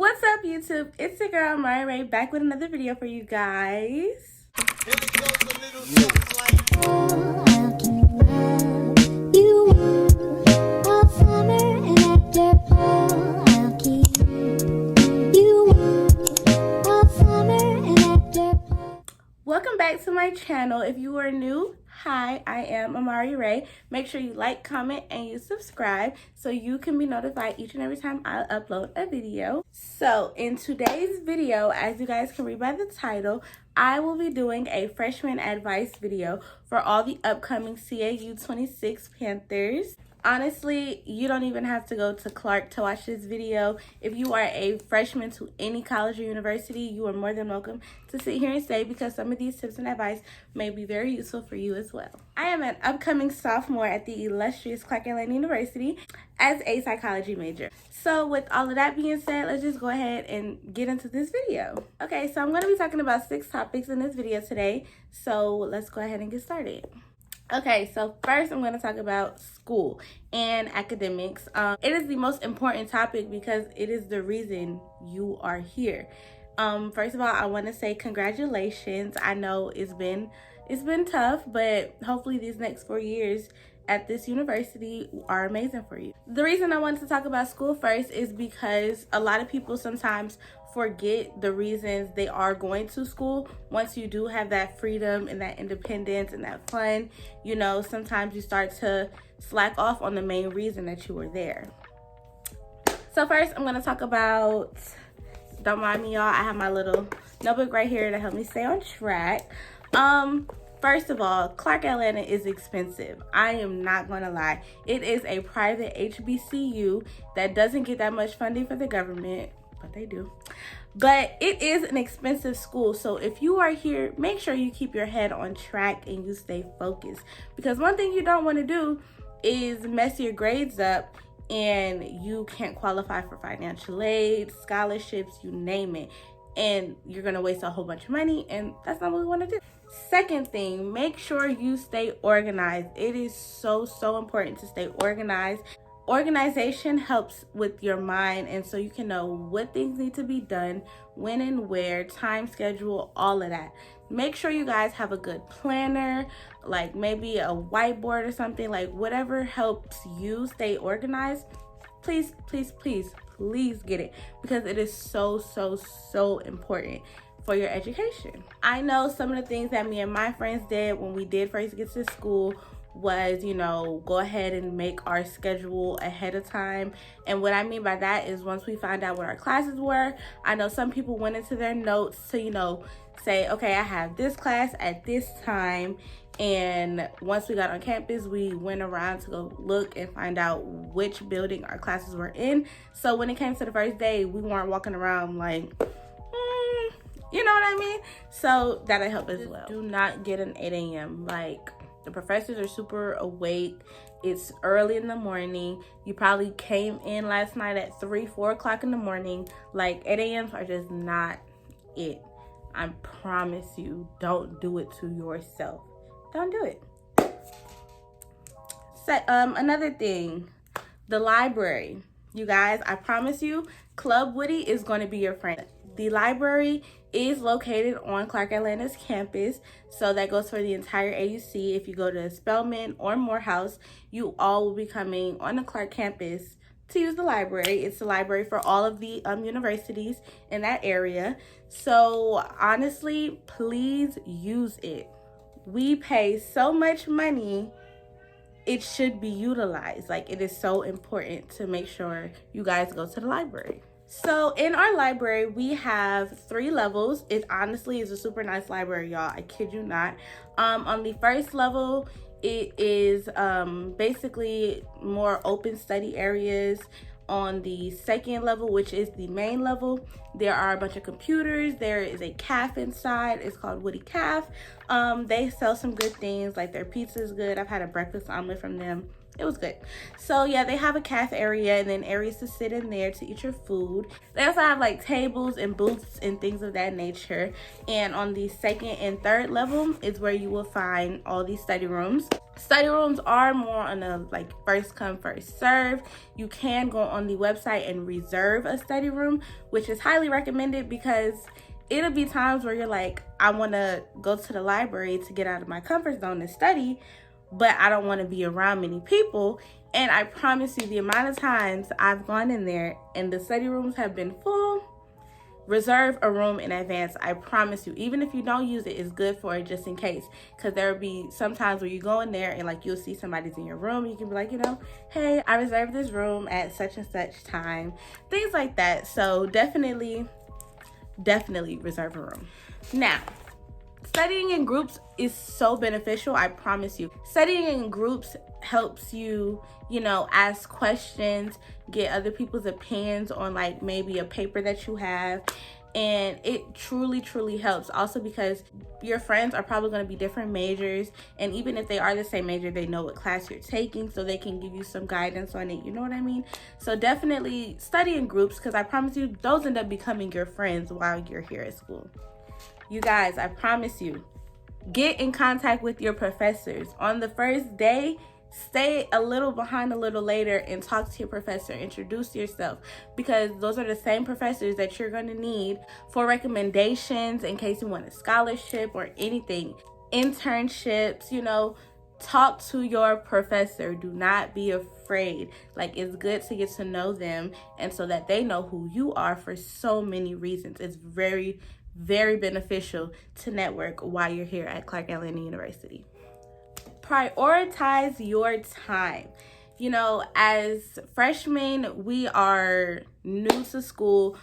What's up, YouTube? It's your girl Ray back with another video for you guys. Welcome back to my channel. If you are new, hi, I am Amari Ray. Make sure you like, comment, and you subscribe so you can be notified each and every time I upload a video. So in today's video, as you guys can read by the title, I will be doing a freshman advice video for all the upcoming CAU 26 Panthers. Honestly, you don't even have to go to Clark to watch this video. If you are a freshman to any college or university, you are more than welcome to sit here and stay because some of these tips and advice may be very useful for you as well. I am an upcoming sophomore at the illustrious Clark Atlanta University as a psychology major. So with all of that being said, let's just go ahead and get into this video. Okay, so I'm going to be talking about 6 topics in this video today. So let's go ahead and get started. Okay, so first I'm going to talk about school and academics. It is the most important topic because it is the reason you are here. First of all, I want to say congratulations. I know it's been tough, but hopefully these next 4 years at this university are amazing for you. The reason I wanted to talk about school first is because a lot of people sometimes forget the reasons they are going to school. Once you do have that freedom and that independence and that fun, you know, sometimes you start to slack off on the main reason that you were there. So first I'm going to talk about, don't mind me y'all, I have my little notebook right here to help me stay on track. First of all, Clark Atlanta is expensive. I am not going to lie. It is a private HBCU that doesn't get that much funding from the government, but they do. But it is an expensive school. So if you are here, make sure you keep your head on track and you stay focused. Because one thing you don't want to do is mess your grades up and you can't qualify for financial aid, scholarships, you name it. And you're going to waste a whole bunch of money, and that's not what we want to do. Second thing, make sure you stay organized. It is so important to stay organized. Organization helps with your mind, and so you can know what things need to be done, when and where, time schedule, all of that. Make sure you guys have a good planner, like maybe a whiteboard or something, like whatever helps you stay organized. Please get it because it is so important for your education. I know some of the things that me and my friends did when we did first get to school was, you know, go ahead and make our schedule ahead of time. And what I mean by that is once we find out what our classes were, I know some people went into their notes to, you know, say, okay, I have this class at this time. And once we got on campus, we went around to go look and find out which building our classes were in. So when it came to the first day, we weren't walking around like, you know what I mean? So that'll help as well. Do not get an 8 a.m. Like, the professors are super awake. It's early in the morning. You probably came in last night at 4 o'clock in the morning. Like, 8 a.m.s are just not it. I promise you, don't do it to yourself. Don't do it. So, another thing, the library. You guys, I promise you, Club Woody is going to be your friend. The library is located on Clark Atlanta's campus, so that goes for the entire AUC. If you go to Spelman or Morehouse, you all will be coming on the Clark campus to use the library. It's the library for all of the universities in that area. So honestly, please use it. We pay so much money, it should be utilized. Like, it is so important to make sure you guys go to the library. So in our library, we have 3 levels. It honestly is a super nice library, y'all. I kid you not. On the first level, it is basically more open study areas. On the second level, which is the main level, there are a bunch of computers. There is a cafe inside. It's called Woody Cafe. They sell some good things, like their pizza is good. I've had a breakfast omelet from them. It was good. So yeah, they have a cafe area and then areas to sit in there to eat your food. They also have like tables and booths and things of that nature. And on the second and third level is where you will find all these study rooms. Study rooms are more on a like first come first serve. You can go on the website and reserve a study room, which is highly recommended because it'll be times where you're like, I want to go to the library to get out of my comfort zone and study, but I don't want to be around many people. And I promise you, the amount of times I've gone in there and the study rooms have been full, reserve a room in advance. I promise you, even if you don't use it, it's good for it just in case, because there will be some times where you go in there and like you'll see somebody's in your room. You can be like, you know, hey, I reserved this room at such and such time, things like that. So definitely reserve a room. Now, studying in groups is so beneficial, I promise you. Studying in groups helps you, you know, ask questions, get other people's opinions on like maybe a paper that you have. And it truly helps also because your friends are probably going to be different majors, and even if they are the same major, they know what class you're taking, so they can give you some guidance on it, you know what I mean? So definitely study in groups, because I promise you those end up becoming your friends while you're here at school. You guys, I promise you, get in contact with your professors. On the first day, stay a little behind a little later and talk to your professor. Introduce yourself, because those are the same professors that you're going to need for recommendations in case you want a scholarship or anything, internships, you know. Talk to your professor. Do not be afraid. Like, it's good to get to know them, and so that they know who you are for so many reasons. It's very beneficial to network while you're here at Clark Atlanta University. Prioritize your time. You know, as freshmen, we are new to school.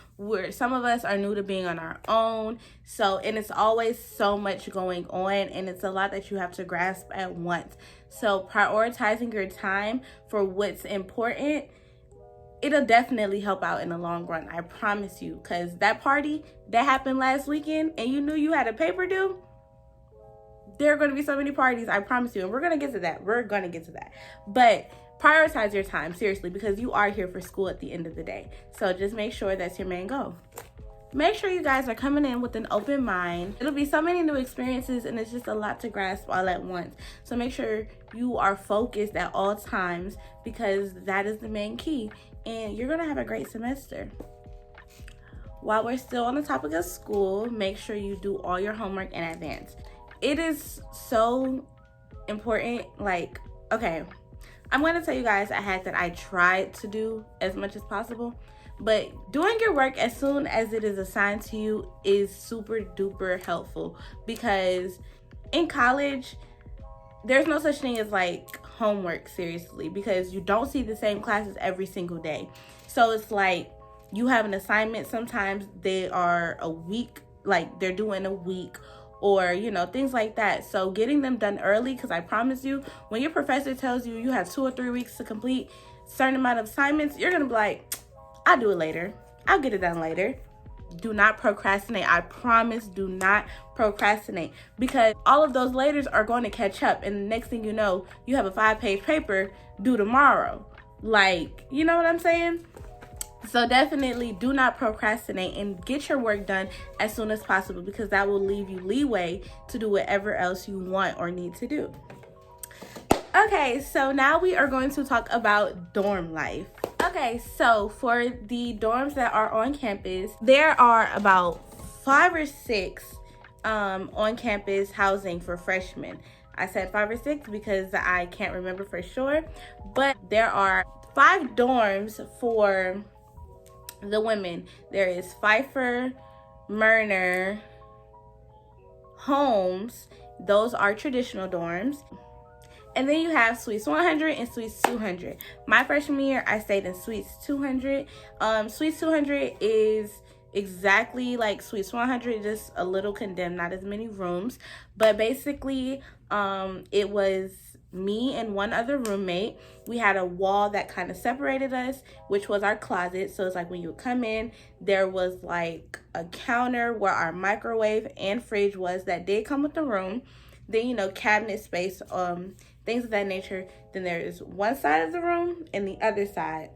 Some of us are new to being on our own. So, and it's always so much going on, and it's a lot that you have to grasp at once. So prioritizing your time for what's important, it'll definitely help out in the long run. I promise you, because that party that happened last weekend and you knew you had a paper due, there are going to be so many parties, I promise you, and we're going to get to that. But prioritize your time, seriously, because you are here for school at the end of the day. So just make sure that's your main goal. Make sure you guys are coming in with an open mind. It'll be so many new experiences, and it's just a lot to grasp all at once. So make sure you are focused at all times, because that is the main key, and you're going to have a great semester. While we're still on the topic of school, make sure you do all your homework in advance. It is so important. Like, okay, I'm going to tell you guys a hack that I tried to do as much as possible. But doing your work as soon as it is assigned to you is super duper helpful, because in college, there's no such thing as like homework, seriously, because you don't see the same classes every single day. So it's like you have an assignment. Sometimes they are a week, like they're doing a week, or, you know, things like that. So getting them done early, because I promise you, when your professor tells you you have 2 or 3 weeks to complete a certain amount of assignments, you're going to be like, I'll do it later. I'll get it done later. Do not procrastinate. I promise, do not procrastinate, because all of those laters are going to catch up. And the next thing you know, you have a 5-page paper due tomorrow. Like, you know what I'm saying? So definitely do not procrastinate and get your work done as soon as possible, because that will leave you leeway to do whatever else you want or need to do. Okay, so now we are going to talk about dorm life. Okay, so for the dorms that are on campus, there are about 5 or 6 on-campus housing for freshmen. I said 5 or 6 because I can't remember for sure, but there are 5 dorms for the women. There is Pfeiffer, Myrner, Holmes. Those are traditional dorms. And then you have Suites 100 and Suites 200. My freshman year, I stayed in Suites 200. Suites 200 is exactly like Suites 100, just a little condemned, not as many rooms. But basically, it was me and one other roommate. We had a wall that kind of separated us, which was our closet. So it's like when you would come in, there was like a counter where our microwave and fridge was. That did come with the room. then, you know, cabinet space, things of that nature. Then there is one side of the room and the other side.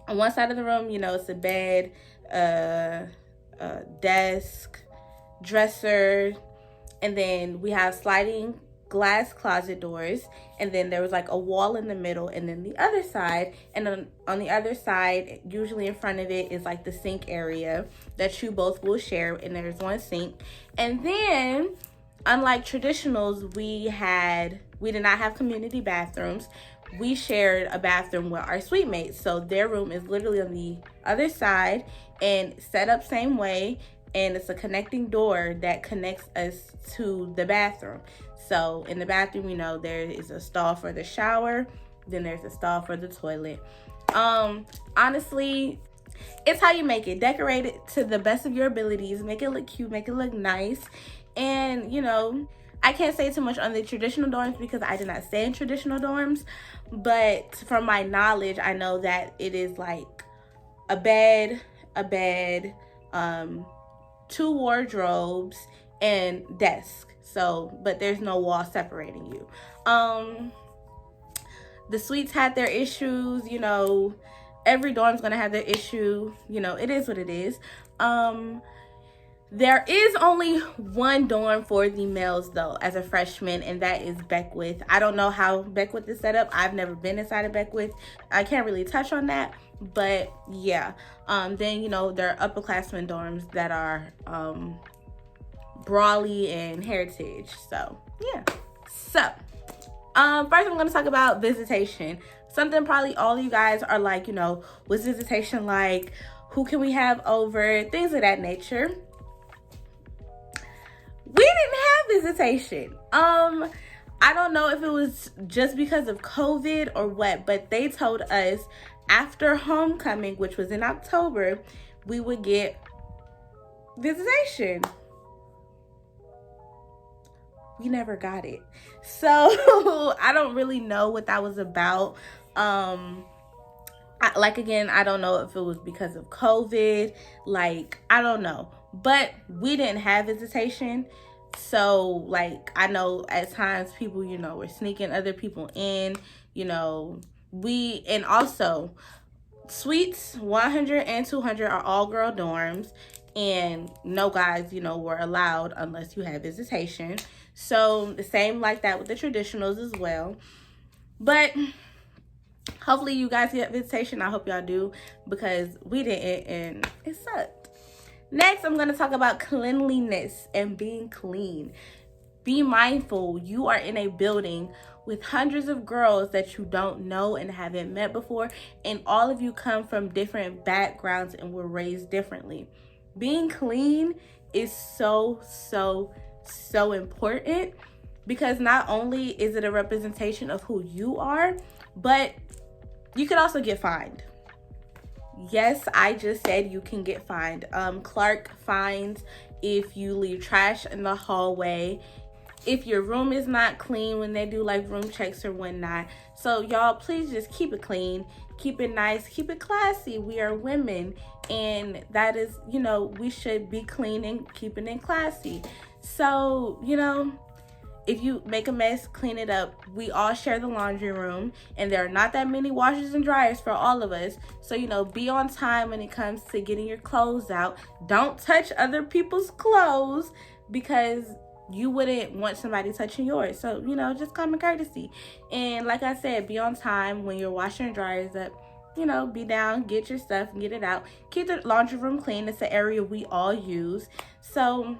On one side of the room, you know, it's a bed, a desk, dresser, and then we have sliding glass closet doors, and then there was like a wall in the middle, and then the other side, and on the other side, usually in front of it, is like the sink area that you both will share, and there's one sink. And then, unlike traditionals, we did not have community bathrooms. We shared a bathroom with our suite mates, so their room is literally on the other side and set up same way, and it's a connecting door that connects us to the bathroom. So in the bathroom, you know, there is a stall for the shower, then there's a stall for the toilet. Honestly, it's how you make it. Decorate it to the best of your abilities, make it look cute, make it look nice. And, you know, I can't say too much on the traditional dorms because I did not stay in traditional dorms, but from my knowledge, I know that it is like a bed, 2 wardrobes, and desk. So, but there's no wall separating you. The suites had their issues, you know, every dorm's gonna have their issue, you know, it is what it is. There is only one dorm for the males though as a freshman, and that is Beckwith. I don't know how Beckwith is set up. I've never been inside of Beckwith. I can't really touch on that, but yeah. Then, you know, there are upperclassmen dorms that are Brawley and Heritage. So yeah. So first I'm going to talk about visitation. Something probably all you guys are like, you know, what's visitation like? Who can we have over? Things of that nature. We didn't have visitation. I don't know if it was just because of COVID or what, but they told us after homecoming, which was in October, we would get visitation. We never got it. So I don't really know what that was about. Again, I don't know if it was because of COVID. Like, I don't know. But we didn't have visitation. So, like, I know at times people, you know, were sneaking other people in, you know. And also, suites 100 and 200 are all girl dorms. And no guys, you know, were allowed unless you had visitation. So, the same like that with the traditionals as well. But hopefully you guys get visitation. I hope y'all do, because we didn't and it sucked. Next, I'm going to talk about cleanliness and being clean. Be mindful. You are in a building with hundreds of girls that you don't know and haven't met before, and all of you come from different backgrounds and were raised differently. Being clean is so important, because not only is it a representation of who you are, but you could also get fined. Yes, I just said you can get fined. Clark fines if you leave trash in the hallway, if your room is not clean when they do like room checks or whatnot. So y'all, please just keep it clean, keep it nice, keep it classy. We are women, and that is, you know, we should be clean and keeping it classy. So, you know, if you make a mess, clean it up. We all share the laundry room, and there are not that many washers and dryers for all of us. So, you know, be on time when it comes to getting your clothes out. Don't touch other people's clothes, because you wouldn't want somebody touching yours. So, you know, just common courtesy. And like I said, be on time when your washer and dryer is up. You know, be down, get your stuff, and get it out. Keep the laundry room clean. It's an area we all use. So,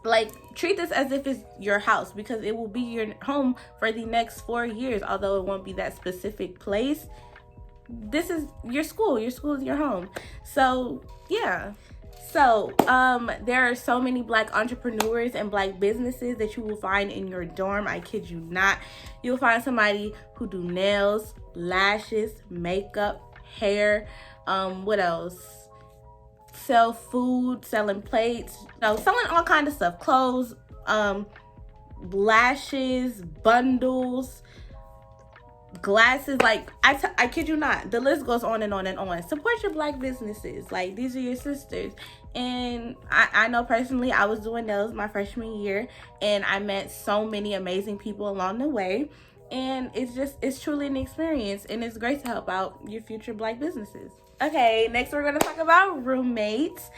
like, treat this as if it's your house, because it will be your home for the next 4 years. Although it won't be that specific place, this is your school. Your school is your home. So yeah. So there are so many Black entrepreneurs and Black businesses that you will find in your dorm. I kid you not. You'll find somebody who do nails, lashes, makeup, hair, what else, sell food, selling plates, selling all kinds of stuff, clothes, lashes, bundles, glasses. Like, I kid you not, the list goes on and on and on. Support your Black businesses. Like, these are your sisters. And I know personally, I was doing nails my freshman year, and I met so many amazing people along the way. And it's truly an experience, and it's great to help out your future Black businesses. Okay, next we're gonna talk about roommates.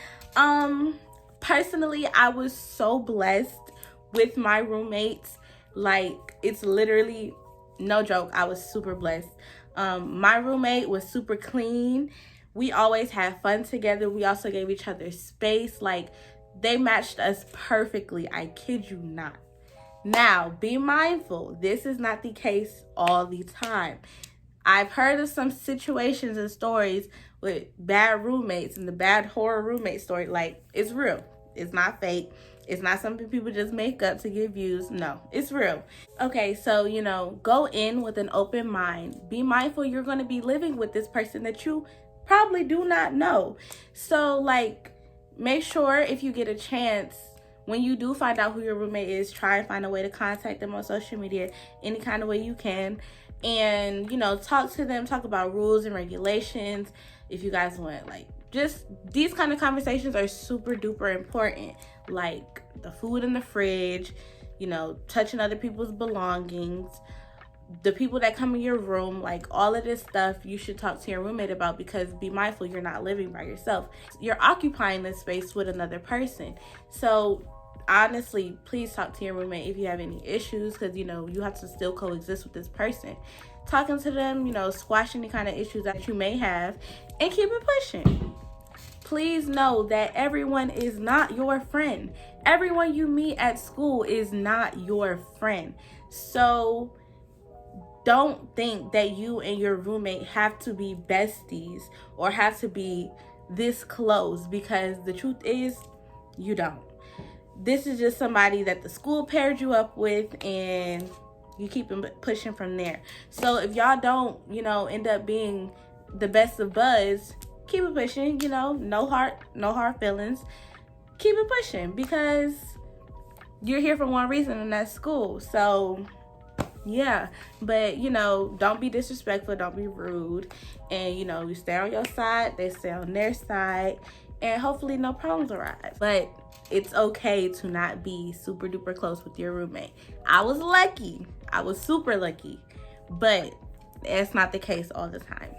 Personally, I was so blessed with my roommates. Like, it's literally no joke. I was super blessed. My roommate was super clean. We always had fun together. We also gave each other space. Like, they matched us perfectly. I kid you not. Now, be mindful. This is not the case all the time. I've heard of some situations and stories with bad roommates, and the bad horror roommate story. Like, it's real. It's not fake. It's not something people just make up to get views. No, it's real. Okay, so, go in with an open mind. Be mindful you're going to be living with this person that you probably do not know. So, like, make sure if you get a chance, when you do find out who your roommate is, try and find a way to contact them on social media any kind of way you can. And, talk to them, talk about rules and regulations. If you guys want, like, just these kind of conversations are super duper important. Like, the food in the fridge, touching other people's belongings, the people that come in your room, like, all of this stuff you should talk to your roommate about, because be mindful you're not living by yourself. You're occupying this space with another person. So honestly, please talk to your roommate if you have any issues, because you have to still coexist with this person. Talking to them, squash any kind of issues that you may have, and keep it pushing. Please know that everyone is not your friend. Everyone you meet at school is not your friend. So don't think that you and your roommate have to be besties or have to be this close, because the truth is, you don't. This is just somebody that the school paired you up with, and you keep them pushing from there. So if y'all don't, end up being the best of buds, keep it pushing. No hard feelings. Keep it pushing, because you're here for one reason, and that's school. So yeah, but don't be disrespectful, don't be rude, and you stay on your side, they stay on their side, and hopefully no problems arise. But it's okay to not be super duper close with your roommate. I was lucky. I was super lucky, but it's not the case all the time.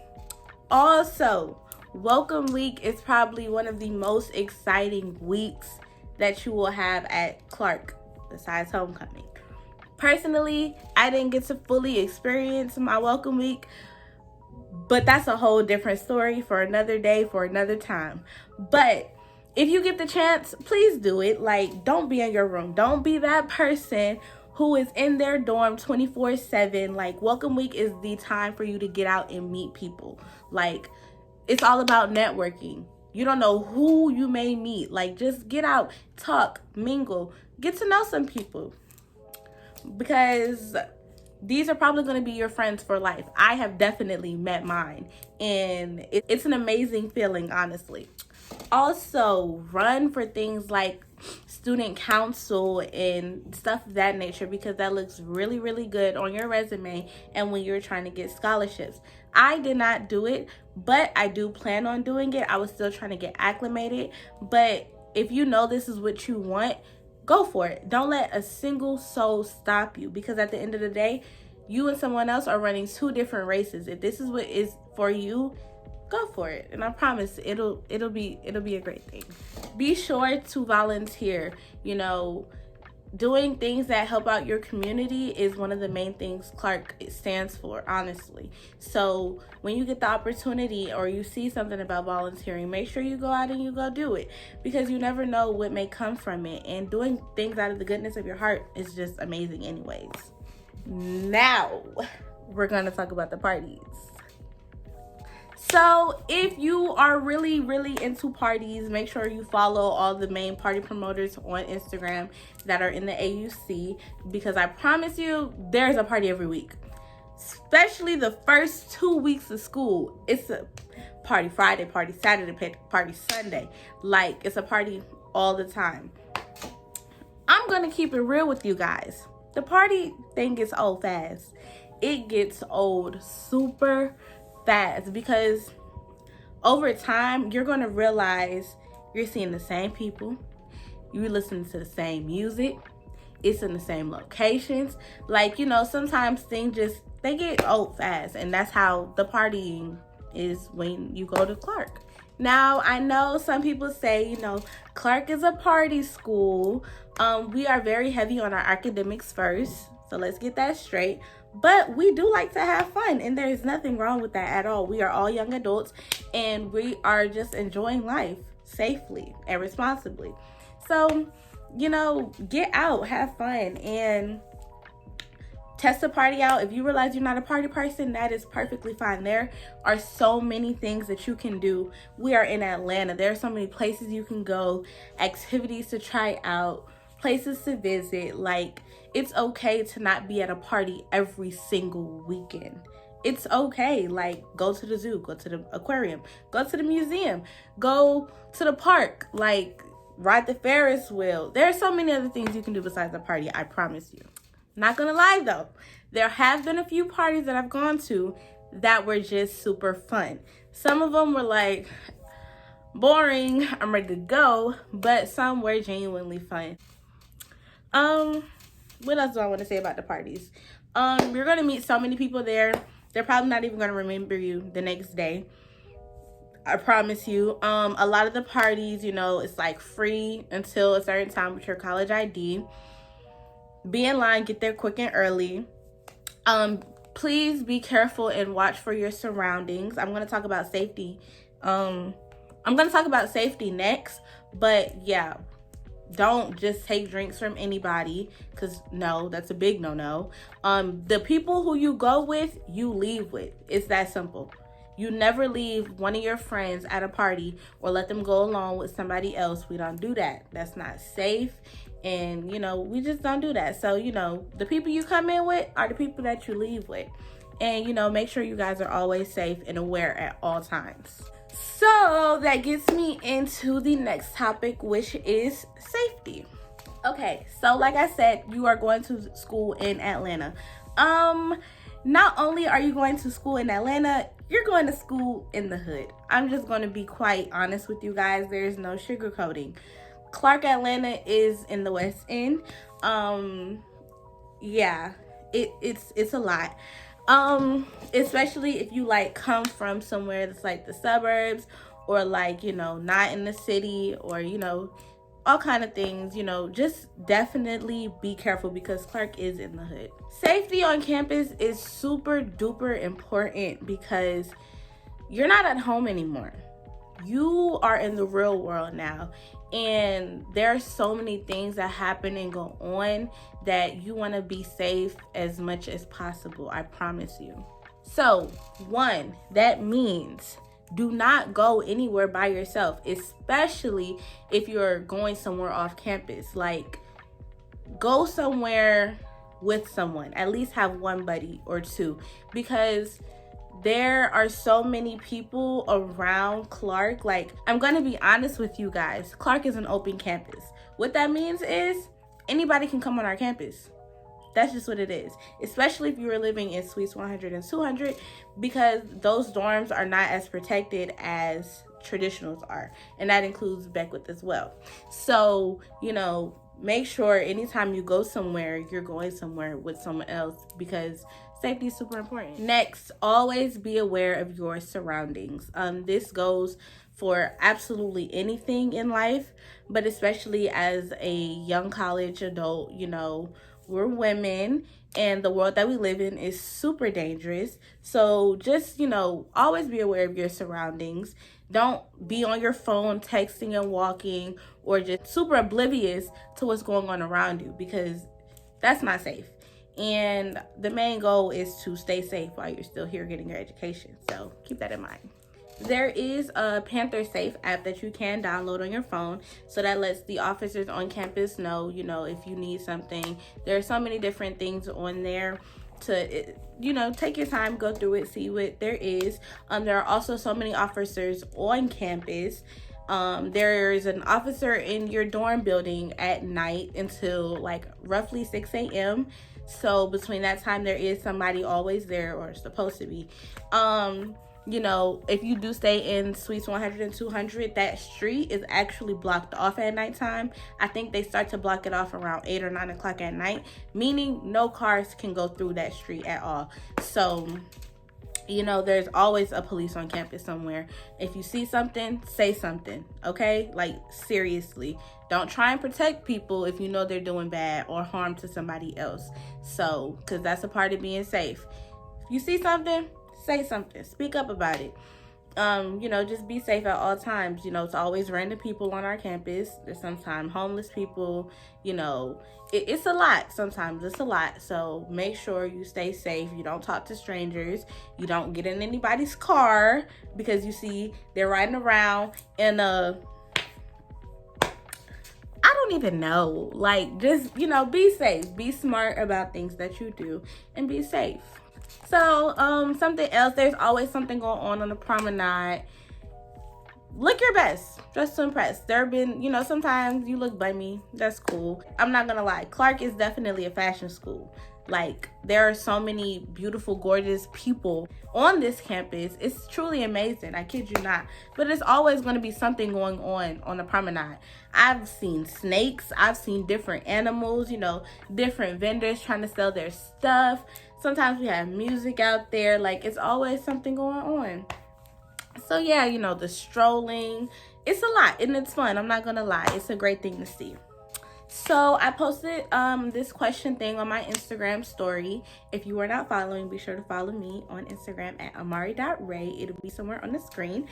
Also, welcome week is probably one of the most exciting weeks that you will have at Clark, besides homecoming. Personally, I didn't get to fully experience my welcome week, but that's a whole different story for another day, for another time. But if you get the chance, please do it. Like, don't be in your room. Don't be that person who is in their dorm 24/7. Like, welcome week is the time for you to get out and meet people. Like, it's all about networking. You don't know who you may meet. Like, just get out, talk, mingle, get to know some people, because these are probably going to be your friends for life. I have definitely met mine, and it's an amazing feeling, honestly. Also, run for things like student council and stuff of that nature, because that looks really, really good on your resume and when you're trying to get scholarships. I did not do it, but I do plan on doing it. I was still trying to get acclimated, but if you know this is what you want, go for it. Don't let a single soul stop you, because at the end of the day, you and someone else are running two different races. If this is what is for you, go for it, and I promise it'll be a great thing. Be sure to volunteer. Doing things that help out your community is one of the main things Clark stands for, honestly. So when you get the opportunity or you see something about volunteering, make sure you go out and you go do it, because you never know what may come from it, and doing things out of the goodness of your heart is just amazing anyways. Now we're going to talk about the parties. So if you are really, really into parties, make sure you follow all the main party promoters on Instagram that are in the AUC, because I promise you, there's a party every week. Especially the first 2 weeks of school. It's a party Friday, party Saturday, party Sunday. Like, it's a party all the time. I'm going to keep it real with you guys. The party thing gets old fast. it gets old super fast, because over time you're going to realize you're seeing the same people, you listen to the same music, it's in the same locations. Like, you know, sometimes things just, they get old fast, and that's how the partying is when you go to Clark. Now, I know some people say, you know, Clark is a party school. We are very heavy on our academics first, so let's get that straight. But we do like to have fun, and there's nothing wrong with that at all. We are all young adults, and we are just enjoying life safely and responsibly. So, you know, get out, have fun, and test the party out. If you realize you're not a party person, that is perfectly fine. There are so many things that you can do. We are in Atlanta. There are so many places you can go, activities to try out, places to visit. Like, it's okay to not be at a party every single weekend. It's okay. Like, go to the zoo, go to the aquarium, go to the museum, go to the park, like ride the Ferris wheel. There are so many other things you can do besides a party, I promise you. Not gonna lie though, there have been a few parties that I've gone to that were just super fun. Some of them were like boring, I'm ready to go, but some were genuinely fun. What else do I want to say about the parties? You're gonna meet so many people there. They're probably not even gonna remember you the next day, I promise you. A lot of the parties, you know, it's like free until a certain time with your college ID. Be in line, get there quick and early. Please be careful and watch for your surroundings. I'm going to talk about safety. I'm going to talk about safety next, but yeah, don't just take drinks from anybody, because no, that's a big no-no. The people who you go with, you leave with. It's that simple. You never leave one of your friends at a party or let them go along with somebody else. We don't do that. That's not safe. And, you know, we just don't do that. So, you know, the people you come in with are the people that you leave with. And, you know, make sure you guys are always safe and aware at all times. So that gets me into the next topic, which is safety. Okay, so like I said, you are going to school in Atlanta. Not only are you going to school in Atlanta, you're going to school in the hood. I'm just going to be quite honest with you guys. There's no sugarcoating. Clark, Atlanta is in the West End. Yeah, it's a lot. Especially if you like come from somewhere that's like the suburbs, or like, you know, not in the city, or, you know, all kind of things. You know, just definitely be careful, because Clark is in the hood. Safety on campus is super duper important, because you're not at home anymore. You are in the real world now, and there are so many things that happen and go on that you want to be safe as much as possible, I promise you. So, one, that means do not go anywhere by yourself, especially if you're going somewhere off campus. Like, go somewhere with someone. At least have one buddy or two, because there are so many people around Clark. Like, I'm going to be honest with you guys. Clark is an open campus. What that means is anybody can come on our campus. That's just what it is. Especially if you are living in Suites 100 and 200, because those dorms are not as protected as traditionals are. And that includes Beckwith as well. So, you know, make sure anytime you go somewhere, you're going somewhere with someone else, because safety is super important. Next, always be aware of your surroundings. This goes for absolutely anything in life, but especially as a young college adult. You know, we're women, and the world that we live in is super dangerous. So just, you know, always be aware of your surroundings. Don't be on your phone texting and walking, or just super oblivious to what's going on around you, because that's not safe. And the main goal is to stay safe while you're still here getting your education. So keep that in mind. There is a Panther Safe app that you can download on your phone. So that lets the officers on campus know, you know, if you need something. There are so many different things on there to, you know, take your time, go through it, see what there is. There are also so many officers on campus. There is an officer in your dorm building at night until like roughly 6 a.m. So between that time, there is somebody always there, or supposed to be. You know, if you do stay in suites 100 and 200, that street is actually blocked off at nighttime. I think they start to block it off around 8 or 9 o'clock at night, meaning no cars can go through that street at all. So, you know, there's always a police on campus somewhere. If you see something, say something, okay? Like, seriously. Don't try and protect people if you know they're doing bad or harm to somebody else. So, because that's a part of being safe. If you see something, say something. Speak up about it. You know, just be safe at all times. You know, it's always random people on our campus. There's sometimes homeless people. You know, it's a lot. Sometimes it's a lot. So make sure you stay safe. You don't talk to strangers. You don't get in anybody's car because you see they're riding around in a, I don't even know. Like, just, you know, be safe. Be smart about things that you do and be safe. So, something else, there's always something going on the promenade. Look your best, dress to impress. There have been, you know, sometimes you look bummy. That's cool. I'm not gonna lie. Clark is definitely a fashion school. Like, there are so many beautiful, gorgeous people on this campus. It's truly amazing. I kid you not. But there's always going to be something going on the promenade. I've seen snakes. I've seen different animals, you know, different vendors trying to sell their stuff. Sometimes we have music out there. Like, it's always something going on. So, yeah, you know, the strolling. It's a lot, and it's fun. I'm not going to lie. It's a great thing to see. So I posted this question thing on my Instagram story. If you are not following, be sure to follow me on Instagram at amari.ray. It'll be somewhere on the screen.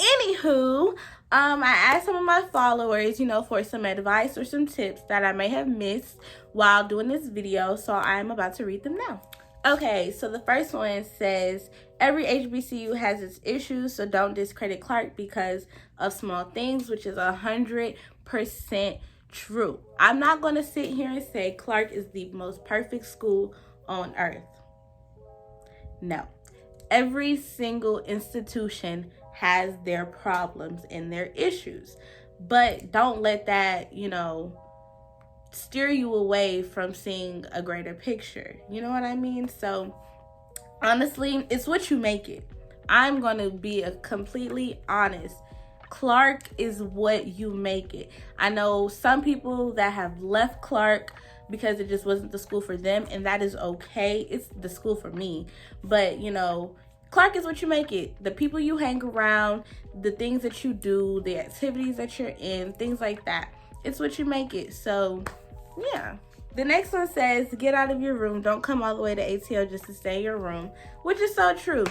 Anywho, I asked some of my followers, you know, for some advice or some tips that I may have missed while doing this video. So I'm about to read them now. Okay, so the first one says, every HBCU has its issues, so don't discredit Clark because of small things, which is 100% true. I'm not going to sit here and say Clark is the most perfect school on earth. No. Every single institution has their problems and their issues. But don't let that, you know, steer you away from seeing a greater picture. You know what I mean? So, honestly, it's what you make it. I'm going to be completely honest. Clark is what you make it. I know some people that have left Clark because it just wasn't the school for them, and that is okay. It's the school for me. But, you know, Clark is what you make it. The people you hang around, the things that you do, the activities that you're in, things like that. It's what you make it. So, yeah. The next one says, get out of your room. Don't come all the way to ATL just to stay in your room, which is so true.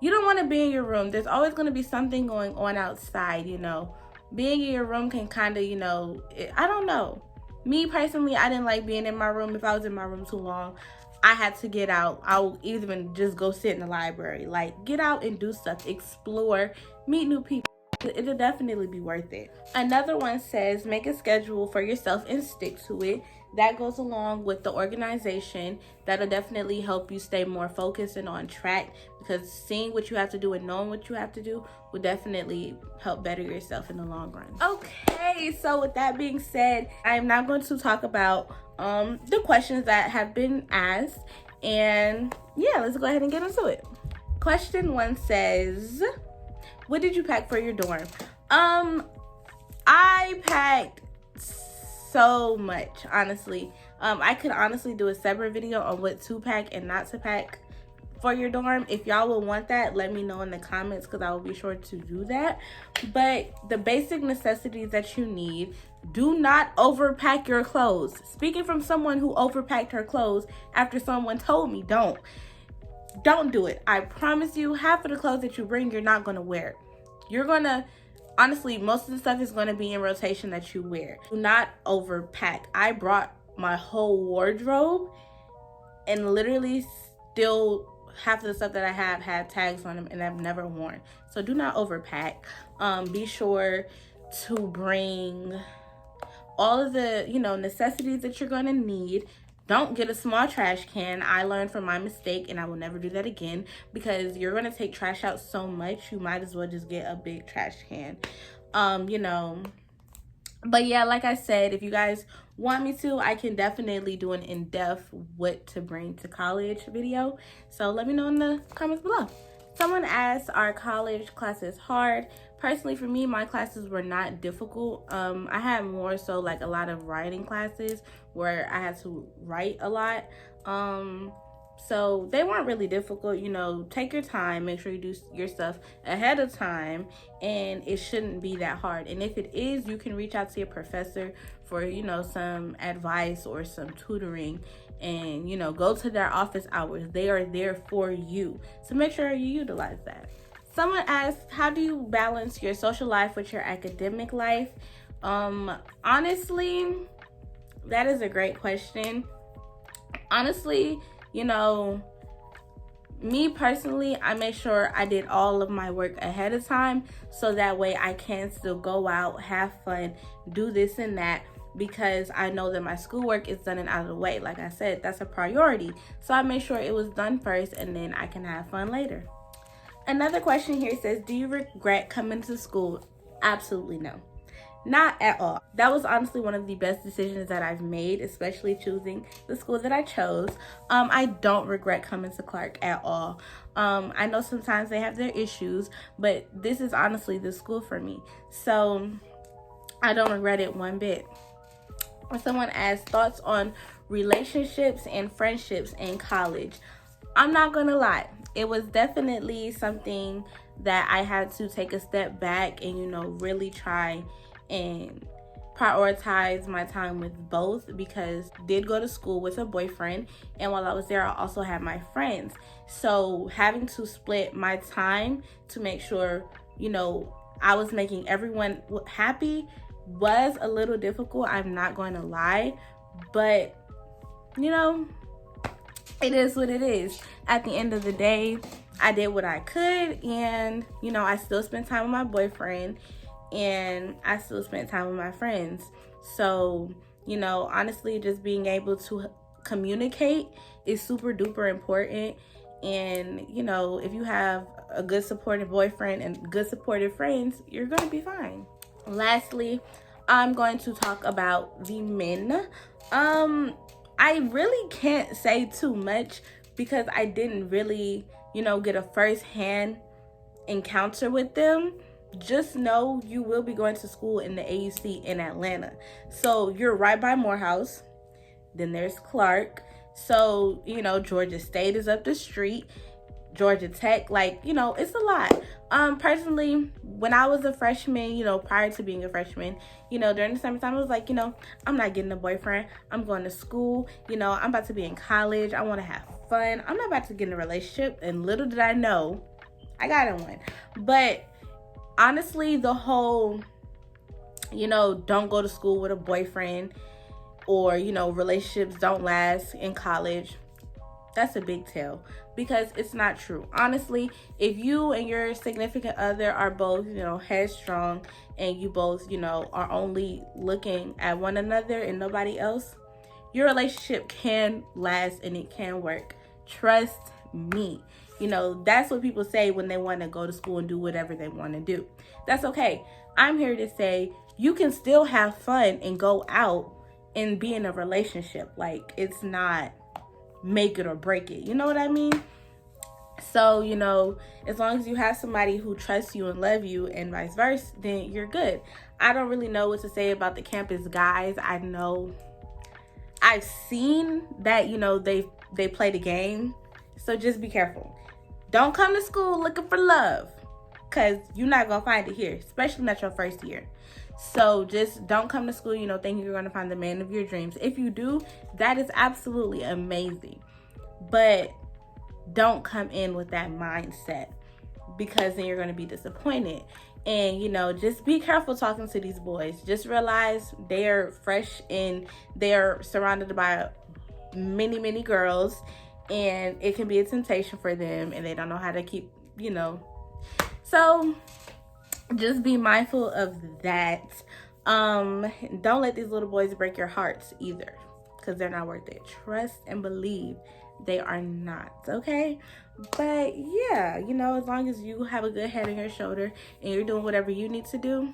You don't want to be in your room. There's always going to be something going on outside, you know. Being in your room can kind of, you know, I don't know. Me personally, I didn't like being in my room. If I was in my room too long, I had to get out. I would even just go sit in the library. Like, get out and do stuff. Explore. Meet new people. It'll definitely be worth it. Another one says, make a schedule for yourself and stick to it. That goes along with the organization. That'll definitely help you stay more focused and on track, because seeing what you have to do and knowing what you have to do will definitely help better yourself in the long run. Okay, so with that being said, I am now going to talk about the questions that have been asked. And yeah, let's go ahead and get into it. Question 1 says, what did you pack for your dorm? I packed so much, honestly. I could honestly do a separate video on what to pack and not to pack for your dorm. If y'all will want that, let me know in the comments, because I will be sure to do that. But the basic necessities that you need, do not overpack your clothes. Speaking from someone who overpacked her clothes after someone told me don't do it. I promise you, half of the clothes that you bring, you're not going to wear. You're going to, honestly, most of the stuff is going to be in rotation that you wear. Do not overpack. I brought my whole wardrobe, and literally still half of the stuff that I have had tags on them and I've never worn. So do not overpack. Be sure to bring all of the, you know, necessities that you're going to need. Don't get a small trash can. I learned from my mistake, and I will never do that again, because you're going to take trash out so much, you might as well just get a big trash can. You know, but yeah, like I said, if you guys want me to, I can definitely do an in-depth what to bring to college video. So let me know in the comments below. Someone asked, are college classes hard? Personally, for me, my classes were not difficult. I had more so like a lot of writing classes where I had to write a lot. So they weren't really difficult. You know, take your time, make sure you do your stuff ahead of time, and it shouldn't be that hard. And if it is, you can reach out to your professor for, you know, some advice or some tutoring, and, you know, go to their office hours. They are there for you, so make sure you utilize that. Someone asked, how do you balance your social life with your academic life? Honestly, that is a great question. Honestly, you know, me personally, I make sure I did all of my work ahead of time, so that way I can still go out, have fun, do this and that, because I know that my schoolwork is done and out of the way. Like I said, that's a priority. So I made sure it was done first, and then I can have fun later. Another question here says, do you regret coming to school? Absolutely no. Not at all. That was honestly one of the best decisions that I've made, especially choosing the school that I chose. I don't regret coming to Clark at all. I know sometimes they have their issues, but this is honestly the school for me. So I don't regret it one bit. Someone asked, thoughts on relationships and friendships in college. I'm not gonna lie, it was definitely something that I had to take a step back and, you know, really try and prioritize my time with both, because I did go to school with a boyfriend, and while I was there I also had my friends. So having to split my time to make sure, you know, I was making everyone happy was a little difficult, I'm not going to lie, but, you know, it is what it is. At the end of the day, I did what I could, and, you know, I still spent time with my boyfriend, and I still spent time with my friends. So, you know, honestly, just being able to communicate is super duper important. And, you know, if you have a good supportive boyfriend and good supportive friends, you're going to be fine. Lastly, I'm going to talk about the men. I really can't say too much because I didn't really, you know, get a first-hand encounter with them. Just know you will be going to school in the AUC in Atlanta. So you're right by Morehouse. Then there's Clark. So, you know, Georgia State is up the street. Georgia Tech, like, you know, it's a lot. Personally, when I was a freshman, you know, prior to being a freshman, you know, during the summertime, I was like, you know, I'm not getting a boyfriend. I'm going to school. You know, I'm about to be in college. I want to have fun. I'm not about to get in a relationship. And little did I know, I got in one. But honestly, the whole, you know, don't go to school with a boyfriend, or, you know, relationships don't last in college, that's a big tell, because it's not true. Honestly, if you and your significant other are both, you know, headstrong, and you both, you know, are only looking at one another and nobody else, your relationship can last and it can work. Trust me. You know, that's what people say when they want to go to school and do whatever they want to do. That's okay. I'm here to say you can still have fun and go out and be in a relationship. Like, it's not make it or break it. You know what I mean? So, you know, as long as you have somebody who trusts you and love you and vice versa, then you're good. I don't really know what to say about the campus guys. I know I've seen that, you know, they play the game. So just be careful. Don't come to school looking for love, because you're not going to find it here, especially not your first year. So just don't come to school, you know, thinking you're going to find the man of your dreams. If you do, that is absolutely amazing. But don't come in with that mindset, because then you're going to be disappointed. And, you know, just be careful talking to these boys. Just realize they're fresh and they're surrounded by many, many girls, and it can be a temptation for them, and they don't know how to keep, you know. So just be mindful of that. Don't let these little boys break your hearts either, because they're not worth it. Trust and believe they are not, okay? But yeah, you know, as long as you have a good head on your shoulder and you're doing whatever you need to do,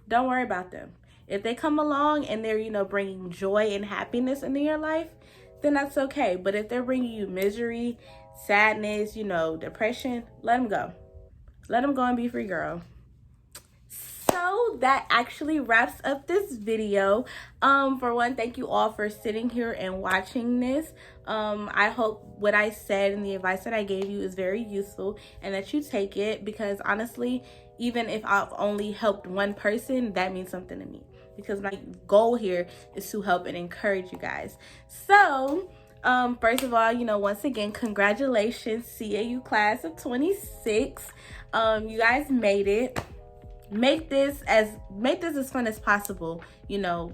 don't worry about them. If they come along and they're, you know, bringing joy and happiness into your life, then that's okay. But if they're bringing you misery, sadness, you know, depression, let them go. Let them go and be free, girl. So that actually wraps up this video. For one, thank you all for sitting here and watching this. I hope what I said and the advice that I gave you is very useful and that you take it, because honestly, even if I've only helped one person, that means something to me, because my goal here is to help and encourage you guys. So first of all, you know, once again, congratulations, CAU class of 26. You guys made it. Make this as fun as possible. You know,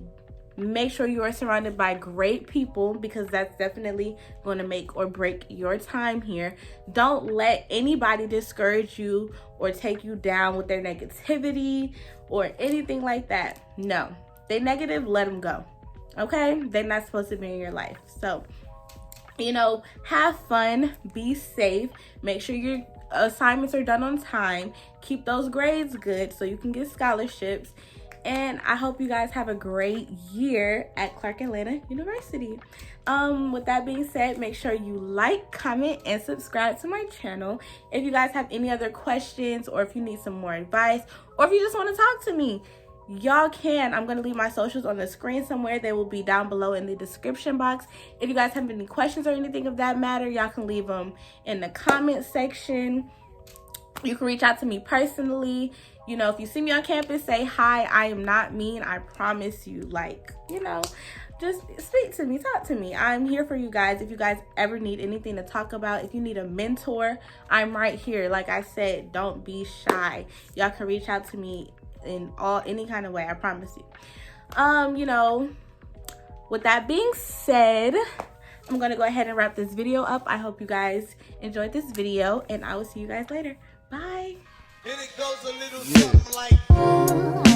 make sure you are surrounded by great people, because that's definitely going to make or break your time here. Don't let anybody discourage you or take you down with their negativity or anything like that. No, they negative, let them go. Okay, they're not supposed to be in your life. So, you know, have fun, be safe, make sure your assignments are done on time, keep those grades good so you can get scholarships, and I hope you guys have a great year at Clark Atlanta University. With that being said, make sure you like, comment, and subscribe to my channel. If you guys have any other questions, or if you need some more advice, or if you just want to talk to me, y'all can. I'm going to leave my socials on the screen somewhere. They will be down below in the description box. If you guys have any questions or anything of that matter, y'all can leave them in the comment section. You can reach out to me personally. You know, if you see me on campus, say hi. I am not mean, I promise you. Like, you know, just speak to me, talk to me. I'm here for you guys. If you guys ever need anything to talk about, if you need a mentor, I'm right here. Like I said, don't be shy. Y'all can reach out to me in any kind of way, I promise you. You know, with that being said, I'm gonna go ahead and wrap this video up. I hope you guys enjoyed this video, and I will see you guys later. Bye. And it goes a little something like